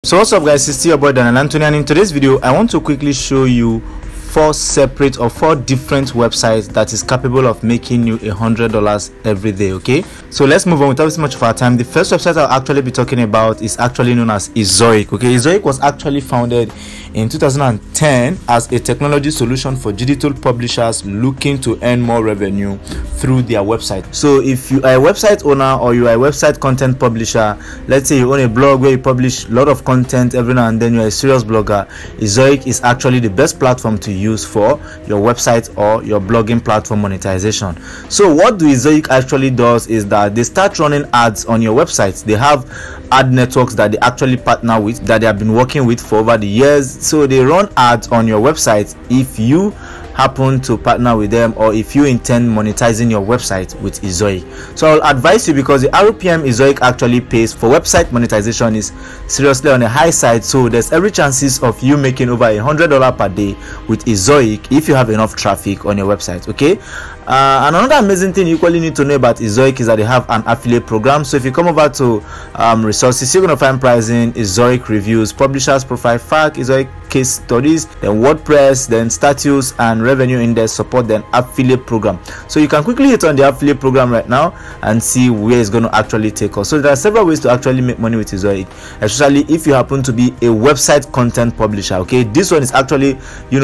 So what's up guys, it's still your boy Daniel Anthony, and in today's video I want to quickly show you four different websites that is capable of making you $100 every day. Okay, so let's move on without wasting much of our time. The first website I'll actually be talking about is actually known as Ezoic. Okay, Ezoic was actually founded in 2010 as a technology solution for digital publishers looking to earn more revenue through their website. So if you are a website owner or you are a website content publisher, let's say you own a blog where you publish a lot of content every now and then, you're a serious blogger, Ezoic is actually the best platform to use for your website or your blogging platform monetization. So what Ezoic actually does is that they start running ads on your website. They have ad networks that they actually partner with, that they have been working with for over the years. So they run ads on your website if you happen to partner with them or if you intend monetizing your website with Ezoic. So I'll advise you, because the RPM Ezoic actually pays for website monetization is seriously on the high side, so there's every chances of you making over $100 per day with Ezoic if you have enough traffic on your website. Okay, and another amazing thing you equally need to know about Ezoic is that they have an affiliate program. So if you come over to resources, you're going to find pricing, Ezoic reviews, publishers profile fact, Ezoic case studies, then WordPress, then status and revenue index support, then affiliate program. So you can quickly hit on the affiliate program right now and see where it's going to actually take us. So there are several ways to actually make money with Ezoic, especially if you happen to be a website content publisher. Okay, this one is actually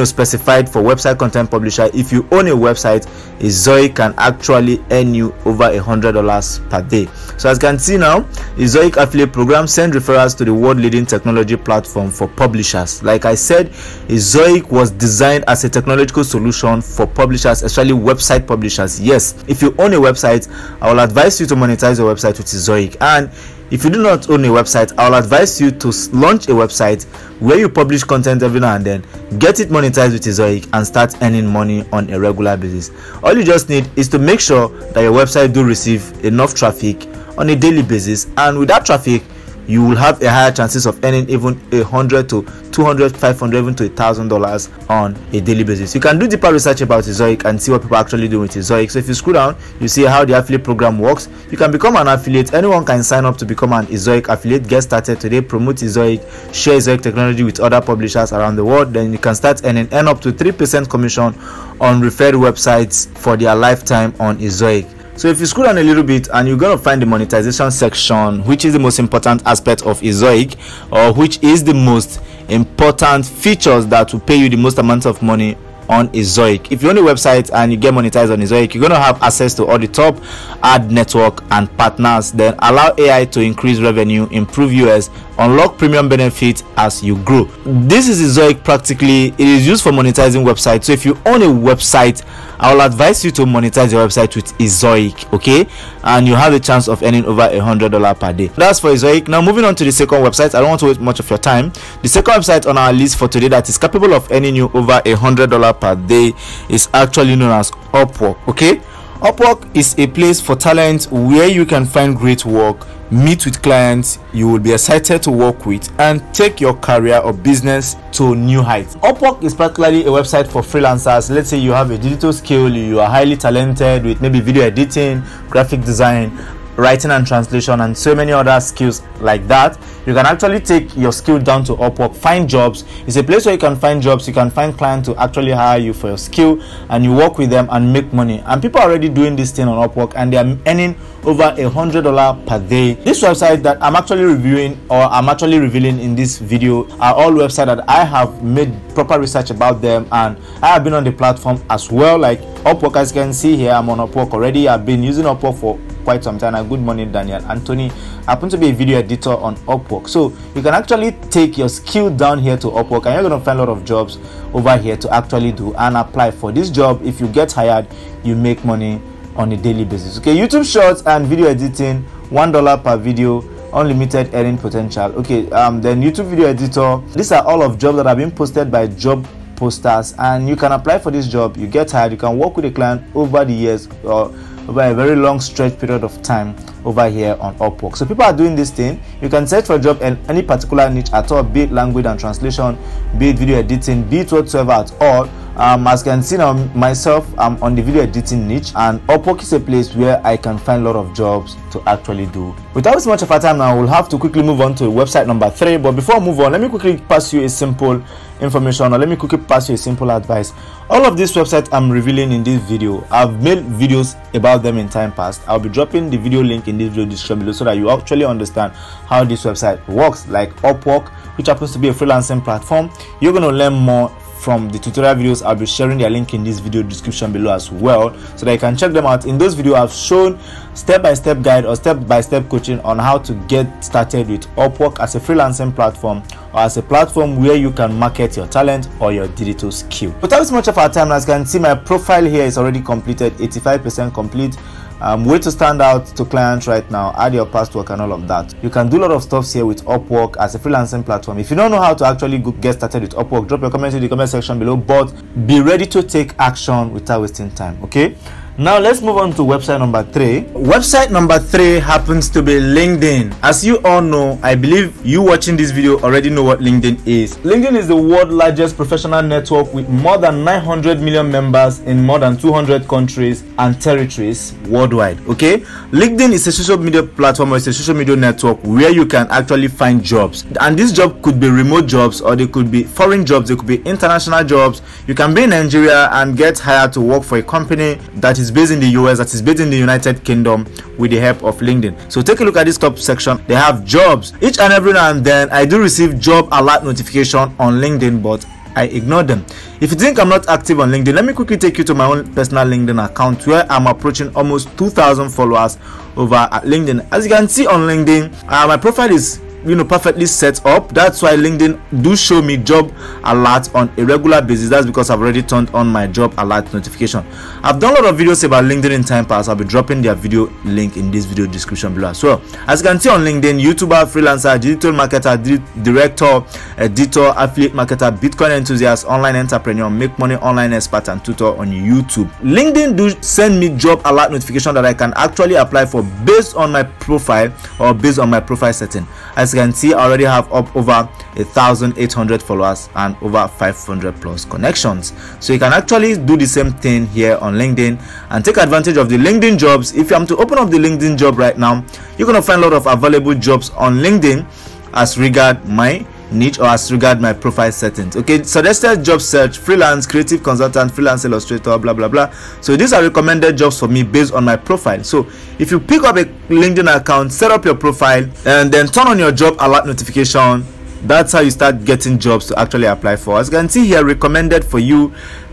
specified for website content publisher. If you own a website, Ezoic can actually earn you over $100 per day. So as you can see now, Ezoic affiliate program send referrals to the world leading technology platform for publishers. Like I said, Ezoic was designed as a technological solution for publishers, especially website publishers. Yes, if you own a website, I will advise you to monetize your website with Ezoic. And if you do not own a website, I'll advise you to launch a website where you publish content every now and then, get it monetized with Ezoic, and start earning money on a regular basis. All you just need is to make sure that your website do receive enough traffic on a daily basis, and with that traffic you will have a higher chances of earning even $100 to $200, $500, even to $1,000 on a daily basis. You can do deeper research about Ezoic and see what people actually do with Ezoic. So if you scroll down, you see how the affiliate program works. You can become an affiliate. Anyone can sign up to become an Ezoic affiliate. Get started today, promote Ezoic, share Ezoic technology with other publishers around the world. Then you can start earn up to 3% commission on referred websites for their lifetime on Ezoic. So if you scroll down a little bit, and you're going to find the monetization section, which is the most important aspect of Ezoic, or which is the most important features that will pay you the most amount of money on Ezoic. If you own a website and you get monetized on Ezoic, you're going to have access to all the top ad network and partners, then allow AI to increase revenue, improve US, unlock premium benefits as you grow. This is Ezoic. Practically, it is used for monetizing websites. So if you own a website, I will advise you to monetize your website with Ezoic, okay, and you have a chance of earning over $100 per day. That's for Ezoic. Now moving on to the second website, I don't want to waste much of your time. The second website on our list for today that is capable of earning you over $100 per day is actually known as Upwork. Okay, Upwork is a place for talent where you can find great work, meet with clients you will be excited to work with, and take your career or business to new heights. Upwork is particularly a website for freelancers. Let's say you have a digital skill, you are highly talented with maybe video editing, graphic design, writing and translation, and so many other skills like that. You can actually take your skill down to Upwork, find jobs. It's a place where you can find jobs, you can find clients to actually hire you for your skill, and you work with them and make money. And people are already doing this thing on Upwork, and they are earning over $100 per day. This website that I'm actually reviewing, or I'm actually revealing in this video, are all websites that I have made proper research about them, and I have been on the platform as well. Like Upwork, as you can see here, I'm on Upwork already. I've been using Upwork for quite some time. Good morning, Daniel Anthony. I happen to be a video editor on Upwork, so you can actually take your skill down here to Upwork, and you're going to find a lot of jobs over here to actually do and apply for. This job, if you get hired, you make money on a daily basis. Okay, YouTube shorts and video editing, $1 per video, unlimited earning potential. Okay, then YouTube video editor, these are all of jobs that have been posted by job posters, and you can apply for this job. You get hired, you can work with a client over the years or over a very long stretch period of time over here on Upwork. So people are doing this thing. You can search for a job in any particular niche at all, be it language and translation, be it video editing, be it whatsoever at all, As you can see now, myself, I'm on the video editing niche, and Upwork is a place where I can find a lot of jobs to actually do. Without wasting much of our time now, we'll have to quickly move on to website number 3. But before I move on, let me quickly pass you a simple information, or let me quickly pass you a simple advice. All of these websites I'm revealing in this video, I've made videos about them in time past. I'll be dropping the video link in this video description below so that you actually understand how this website works. Like Upwork, which happens to be a freelancing platform, you're going to learn more from the tutorial videos. I'll be sharing their link in this video description below as well, so that you can check them out. In those videos, I've shown step-by-step guide or step-by-step coaching on how to get started with Upwork as a freelancing platform, or as a platform where you can market your talent or your digital skill. Without as much of our time, as you can see, my profile here is already completed, 85% complete. Way to stand out to clients right now, add your past work and all of that. You can do a lot of stuff here with Upwork as a freelancing platform. If you don't know how to actually get started with Upwork, drop your comments in the comment section below, but be ready to take action without wasting time. Okay, now let's move on to website number 3. Website number 3 happens to be LinkedIn. As you all know, I believe you watching this video already know what LinkedIn is. LinkedIn is the world's largest professional network with more than 900 million members in more than 200 countries and territories worldwide. Okay, LinkedIn is a social media platform, or it's a social media network where you can actually find jobs, and this job could be remote jobs, or they could be foreign jobs, they could be international jobs. You can be in Nigeria and get hired to work for a company that is based in the US, that is based in the United Kingdom, with the help of LinkedIn. So take a look at this top section. They have jobs. Each and every now and then I do receive job alert notification on LinkedIn, but I ignore them. If you think I'm not active on LinkedIn, let me quickly take you to my own personal LinkedIn account, where I'm approaching almost 2,000 followers over at LinkedIn. As you can see on LinkedIn, my profile is perfectly set up. That's why LinkedIn do show me job alerts on a regular basis. That's because I've already turned on my job alert notification. I've done a lot of videos about LinkedIn in time past. I'll be dropping their video link in this video description below as well. As you can see on LinkedIn, YouTuber, freelancer, digital marketer, director, editor, affiliate marketer, Bitcoin enthusiast, online entrepreneur, make money online expert, and tutor on YouTube. LinkedIn do send me job alert notification that I can actually apply for based on my profile, or based on my profile setting. As you can see, I already have up over 1,800 followers and over 500 plus connections. So you can actually do the same thing here on LinkedIn and take advantage of the LinkedIn jobs. If I'm to open up the LinkedIn job right now, you're going to find a lot of available jobs on LinkedIn as regard my niche, or as regard my profile settings. Okay, suggested job search, freelance, creative consultant, freelance illustrator, blah blah blah. So these are recommended jobs for me based on my profile. So if you pick up a LinkedIn account, set up your profile, and then turn on your job alert notification, that's how you start getting jobs to actually apply for. As you can see here, recommended for you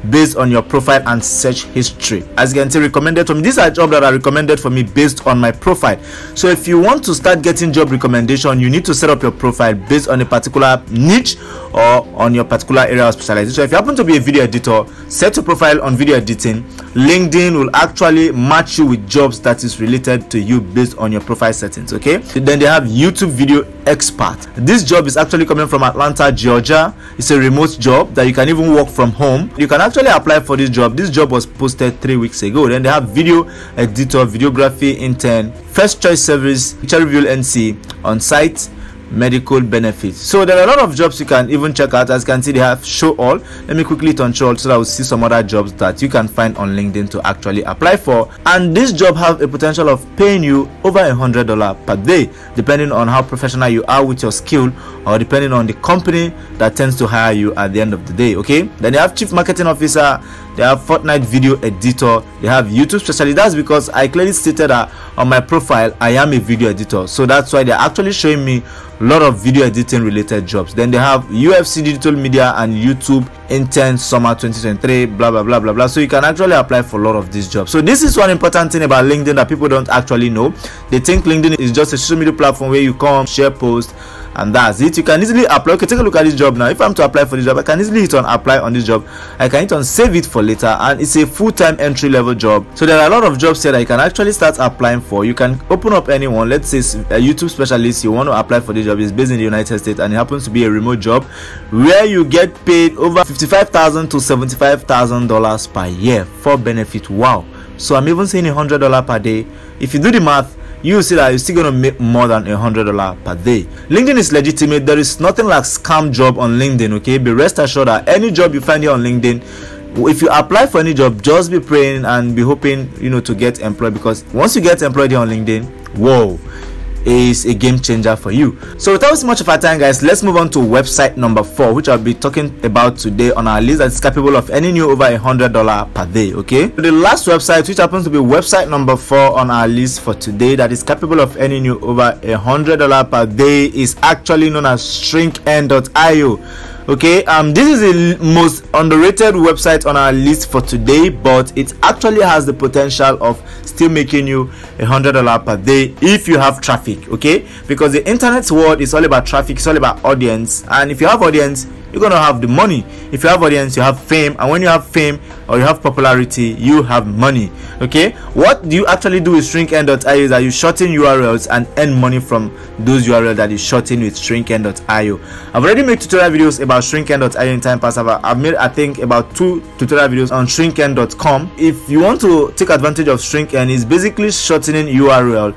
based on your profile and search history. As you can see, recommended from me. These are jobs that are recommended for me based on my profile. So if you want to start getting job recommendation, you need to set up your profile based on a particular niche or on your particular area of specialization. So if you happen to be a video editor, set your profile on video editing. LinkedIn will actually match you with jobs that is related to you based on your profile settings. Okay, then they have YouTube video expert. This job is actually coming from Atlanta, Georgia. It's a remote job that you can even work from home. You can actually apply for this job. This job was posted 3 weeks ago. Then they have video editor, videography intern, first choice service, picture review NC, on site, medical benefits. So there are a lot of jobs you can even check out. As you can see, they have show all. Let me quickly turn show all so that we'll see some other jobs that you can find on LinkedIn to actually apply for. And this job have a potential of paying you over $100 per day, depending on how professional you are with your skill, or depending on the company that tends to hire you at the end of the day. Okay, then they have chief marketing officer, they have Fortnite video editor, they have YouTube specialist. That's because I clearly stated that on my profile I am a video editor, so that's why they're actually showing me a lot of video editing related jobs. Then they have UFC digital media and YouTube intern summer 2023, blah blah blah blah blah. So you can actually apply for a lot of these jobs. So this is one important thing about LinkedIn that people don't actually know. They think LinkedIn is just a social media platform where you come, share posts, and that's it. You can easily apply. Okay, take a look at this job now. If I'm to apply for this job, I can easily hit on apply on this job. I can hit on save it for later, and it's a full-time entry-level job. So there are a lot of jobs here that you can actually start applying for. You can open up anyone. Let's say a YouTube specialist, you want to apply for this job. It's based in the United States and it happens to be a remote job where you get paid over $55,000 to $75,000 per year for benefit. Wow. So I'm even saying $100 per day. If you do the math, you see that you're still going to make more than $100 per day. LinkedIn is legitimate. There is nothing like scam job on LinkedIn. Okay, be rest assured that any job you find here on LinkedIn, if you apply for any job, just be praying and be hoping, you know, to get employed, because once you get employed here on LinkedIn, whoa, is a game changer for you. So without wasting much of our time, guys, let's move on to website number 4, which I'll be talking about today on our list, that's capable of earning you over $100 per day. Okay, the last website, which happens to be website number 4 on our list for today, that is capable of earning you over $100 per day, is actually known as shrinken.io. Okay, this is the most underrated website on our list for today, but it actually has the potential of still making you $100 per day if you have traffic. Okay, because the internet's world is all about traffic, it's all about audience, and if you have audience, you're gonna have the money. If you have audience, you have fame, and when you have fame or you have popularity, you have money. Okay, what do you actually do with shrinken.io is that you shorten URLs and earn money from those URLs that you shorten with shrinken.io. I've already made tutorial videos about shrinken.io in time past. I've made, I think, about 2 tutorial videos on shrinken.com. If you want to take advantage of Shrinken, it's basically shortening URL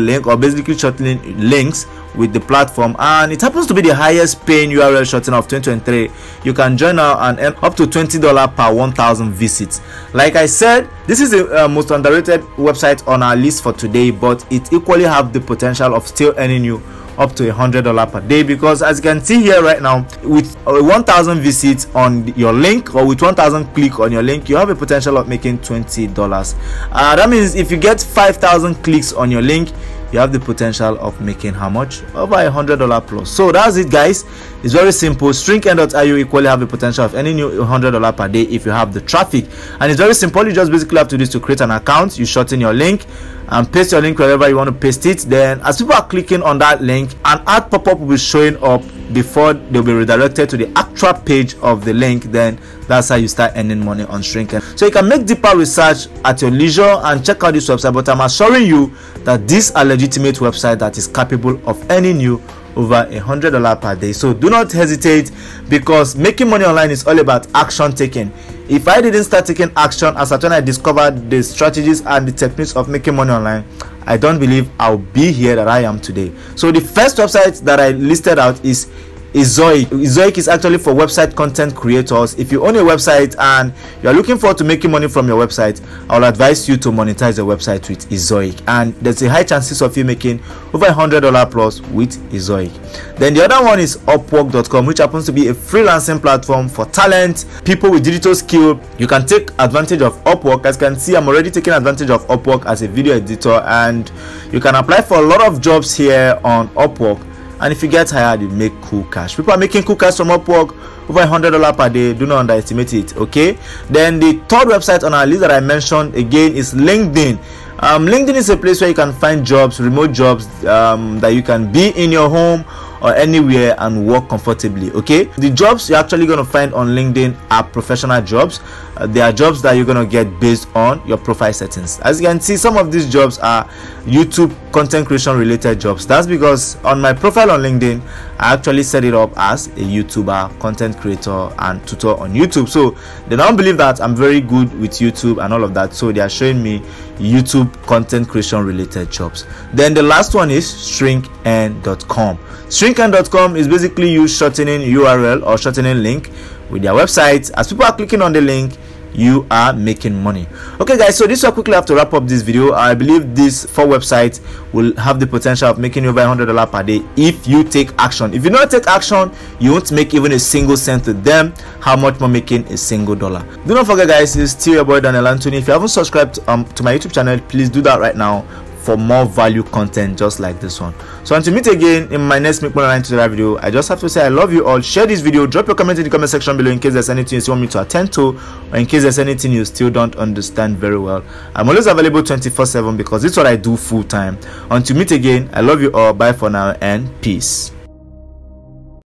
link, or basically shortening links with the platform, and it happens to be the highest paying URL shortener of 2023. You can join now and earn up to $20 per 1,000 visits. Like I said, this is the most underrated website on our list for today, but it equally have the potential of still earning you up to $100 per day, because as you can see here right now, with 1,000 visits on your link, or with 1,000 click on your link, you have a potential of making $20. That means if you get 5,000 clicks on your link, you have the potential of making how much? Over $100 plus. So that's it, guys. It's very simple. Shrinken.io equally have the potential of earning you $100 per day if you have the traffic, and it's very simple. You just basically have to do is to create an account, you shorten your link and paste your link wherever you want to paste it. Then as people are clicking on that link, an ad pop-up will be showing up before they'll be redirected to the actual page of the link. Then that's how you start earning money on Shrinken. So you can make deeper research at your leisure and check out this website, but I'm assuring you that this is a legitimate website that is capable of earning you over $100 per day. So do not hesitate, because making money online is all about action taking. If I didn't start taking action as when I discovered the strategies and the techniques of making money online, I don't believe I'll be here that I am today. So the first website that I listed out is Ezoic. Ezoic is actually for website content creators. If you own a website and you are looking forward to making money from your website, I will advise you to monetize your website with Ezoic, and there's a high chances of you making over $100 plus with Ezoic. Then the other one is Upwork.com, which happens to be a freelancing platform for talent, people with digital skill. You can take advantage of Upwork. As you can see, I'm already taking advantage of Upwork as a video editor, and you can apply for a lot of jobs here on Upwork. And if you get hired, you make cool cash. People are making cool cash from Upwork, over $100 per day. Do not underestimate it. Okay, then the third website on our list that I mentioned again is LinkedIn. LinkedIn is a place where you can find jobs, remote jobs, that you can be in your home or anywhere and work comfortably. Okay, the jobs you're actually going to find on LinkedIn are professional jobs. They are jobs that you're going to get based on your profile settings. As you can see, some of these jobs are YouTube content creation related jobs. That's because on my profile on LinkedIn, I actually set it up as a YouTuber, content creator and tutor on YouTube. So they don't believe that I'm very good with YouTube and all of that, so they are showing me YouTube content creation related jobs. Then the last one is shrinken.com. Shrinken.com is basically you shortening URL or shortening link with their website. As people are clicking on the link, you are making money. Okay, guys, so this will quickly have to wrap up this video. I believe these 4 websites will have the potential of making you over $100 per day if you take action. If you don't take action, you won't make even a single cent with them. How much more making a single dollar? Do not forget, guys, it's still your boy Daniel Anthony. If you haven't subscribed to my YouTube channel, please do that right now for more value content just like this one. So until we meet again in my next Make Money Online tutorial video, I just have to say I love you all. Share this video, drop your comment in the comment section below in case there's anything you want me to attend to, or in case there's anything you still don't understand very well. I'm always available 24/7 because this is what I do full time. Until we meet again, I love you all. Bye for now and peace.